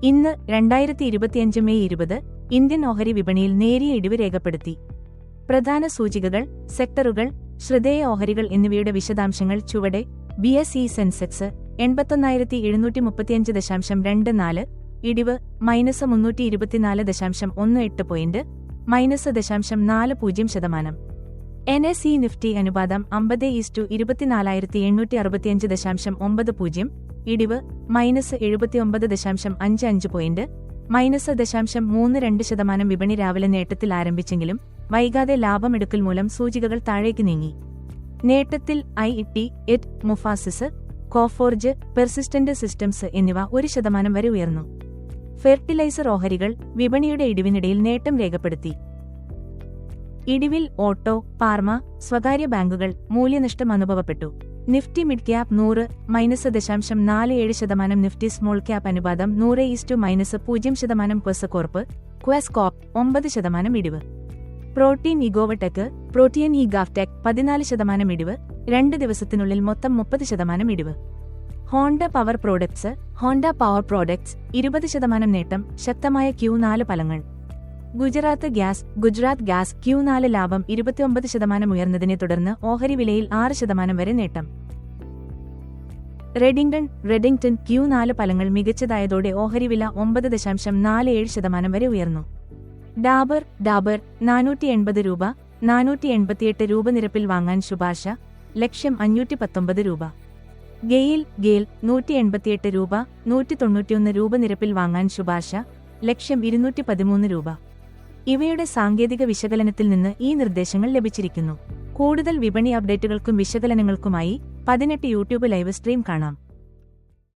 ഇന്ന് 2025 May 20 Indian ഓഹരി വിപണിയിൽ നേരിയ ഇടിവ് രേഖപ്പെടുത്തി. പ്രധാന സൂചികകൾ, സെക്ടറുകൾ, ശ്രദ്ധേയ ഓഹരികൾ എന്നിവയുടെ വിശദാംശങ്ങൾ ചുവടെ. BSE സെൻസെക്സ് 81,735.24, ഇടിവ് -324.18 പോയിന്റ്, -0.40%. NSE നിഫ്റ്റി അനുപാതം 50:24,865.90, ഇടിവ് -79.55 പോയിന്റ്, -0.32%. വിപണി രാവിലെ നേട്ടത്തിൽ ആരംഭിച്ചെങ്കിലും വൈകാതെ ലാഭമെടുക്കൽ മൂലം സൂചികകൾ താഴേക്ക് നീങ്ങി. നേട്ടത്തിൽ IIT, മുഫാസിസ്, കോഫോർജ്, പെർസിസ്റ്റന്റ് സിസ്റ്റംസ് എന്നിവ 1% വരെ ഉയർന്നു. ഫെർട്ടിലൈസർ ഓഹരികൾ വിപണിയുടെ ഇടിവിനിടയിൽ നേട്ടം രേഖപ്പെടുത്തി. ഇടിവിൽ ഓട്ടോ, ഫാർമ, സ്വകാര്യ ബാങ്കുകൾ മൂല്യനഷ്ടം അനുഭവപ്പെട്ടു. Nifty mid cap 100 -0.47%. Nifty small cap അനുപാതം 100:-0%. ക്വസകോർപ്പ്, ക്വാസ്കോപ്പ് 9% ഇടിവ്. പ്രോട്ടീൻ ഇഗോവടെക്, പ്രോട്ടിയൻ ഗാഫ്ടെക് 14% ഇടിവ്. 2 ദിവസത്തിനുള്ളിൽ മൊത്തം 30% ഇടിവ്. Honda power products, Honda power products 20% നേട്ടം. ശക്തമായ Q4 ഫലങ്ങൾ. ഗുജറാത്ത് ഗ്യാസ് Q4 ലാഭം 29% ഉയർന്നതിനെ തുടർന്ന് ഓഹരി വിലയിൽ 6% വരെ നേട്ടം. റെഡിംഗ്ടൺ Q4 ഫലങ്ങൾ മികച്ചതായതോടെ ഓഹരി വില 9.47% വരെ ഉയർന്നു. ഡാബർ 480 രൂപ, 488 രൂപ നിരപ്പിൽ വാങ്ങാൻ ശുപാർശ, ലക്ഷ്യം 519 രൂപ. ഗെയിൽ 188 രൂപ, 191 രൂപ നിരപ്പിൽ വാങ്ങാൻ ശുപാർശ, ലക്ഷ്യം 213 രൂപ. ഇവയുടെ സാങ്കേതിക വിശകലനത്തിൽ നിന്ന് ഈ നിർദ്ദേശങ്ങൾ ലഭിച്ചിരിക്കുന്നു. കൂടുതൽ വിപണി അപ്ഡേറ്റുകൾക്കും വിശകലനങ്ങൾക്കുമായി 18 യൂട്യൂബ് ലൈവ് സ്ട്രീം കാണാം.